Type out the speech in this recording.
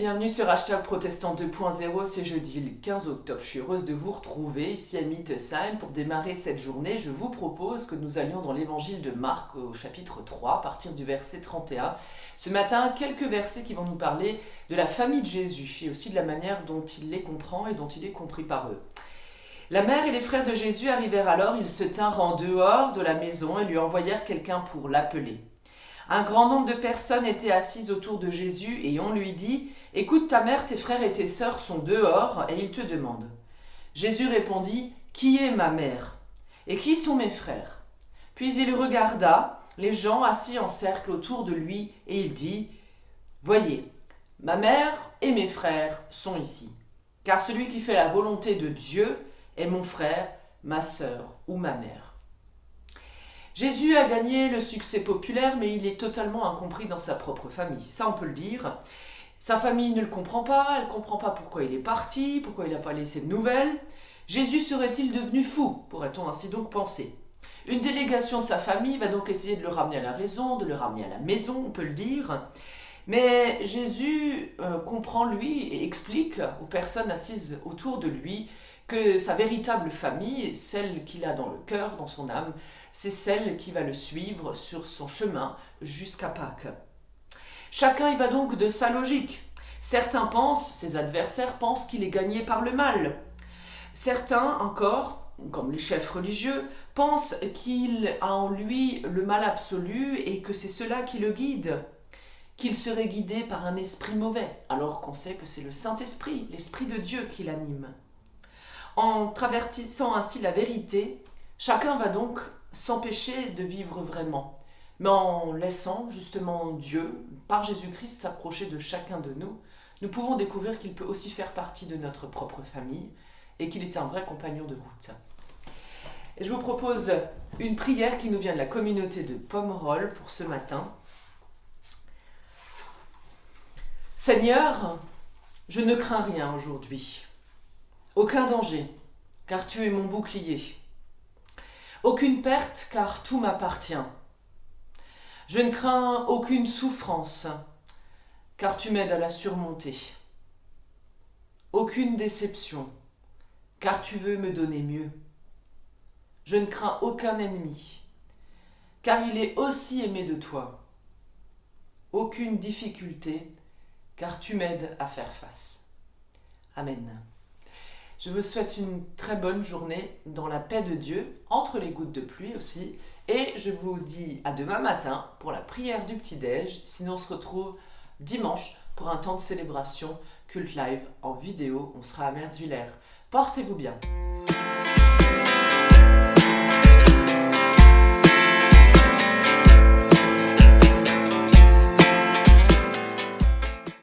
bienvenue sur Hashtag Protestant 2.0, c'est jeudi le 15 octobre. Je suis heureuse de vous retrouver ici à Mittesheim. Pour démarrer cette journée, je vous propose que nous allions dans l'évangile de Marc au chapitre 3, à partir du verset 31. Ce matin, quelques versets qui vont nous parler de la famille de Jésus et aussi de la manière dont il les comprend et dont il est compris par eux. La mère et les frères de Jésus arrivèrent alors, ils se tinrent en dehors de la maison et lui envoyèrent quelqu'un pour l'appeler. Un grand nombre de personnes étaient assises autour de Jésus et on lui dit « Écoute, ta mère, tes frères et tes sœurs sont dehors et ils te demandent. » Jésus répondit « Qui est ma mère? Et qui sont mes frères ?» Puis il regarda les gens assis en cercle autour de lui et il dit « Voyez, ma mère et mes frères sont ici. Car celui qui fait la volonté de Dieu est mon frère, ma sœur ou ma mère. » Jésus a gagné le succès populaire, mais il est totalement incompris dans sa propre famille. Ça, on peut le dire. Sa famille ne le comprend pas, elle ne comprend pas pourquoi il est parti, pourquoi il n'a pas laissé de nouvelles. Jésus serait-il devenu fou, pourrait-on ainsi donc penser. Une délégation de sa famille va donc essayer de le ramener à la raison, de le ramener à la maison, on peut le dire. Mais Jésus comprend, lui, et explique aux personnes assises autour de lui que sa véritable famille, celle qu'il a dans le cœur, dans son âme, c'est celle qui va le suivre sur son chemin jusqu'à Pâques. Chacun y va donc de sa logique. Certains pensent, ses adversaires pensent qu'il est gagné par le mal. Certains encore, comme les chefs religieux, pensent qu'il a en lui le mal absolu et que c'est cela qui le guide, qu'il serait guidé par un esprit mauvais, alors qu'on sait que c'est le Saint-Esprit, l'Esprit de Dieu qui l'anime. En traversant ainsi la vérité, chacun va donc s'empêcher de vivre vraiment, mais en laissant justement Dieu, par Jésus-Christ, s'approcher de chacun de nous, nous pouvons découvrir qu'il peut aussi faire partie de notre propre famille et qu'il est un vrai compagnon de route. Et je vous propose une prière qui nous vient de la communauté de Pomerol pour ce matin. Seigneur, je ne crains rien aujourd'hui, aucun danger, car tu es mon bouclier. Aucune perte, car tout m'appartient. Je ne crains aucune souffrance, car tu m'aides à la surmonter. Aucune déception, car tu veux me donner mieux. Je ne crains aucun ennemi, car il est aussi aimé de toi. Aucune difficulté, car tu m'aides à faire face. Amen. Je vous souhaite une très bonne journée dans la paix de Dieu, entre les gouttes de pluie aussi. Et je vous dis à demain matin pour la prière du petit-déj. Sinon, on se retrouve dimanche pour un temps de célébration culte live en vidéo. On sera à Merzwiller. Portez-vous bien.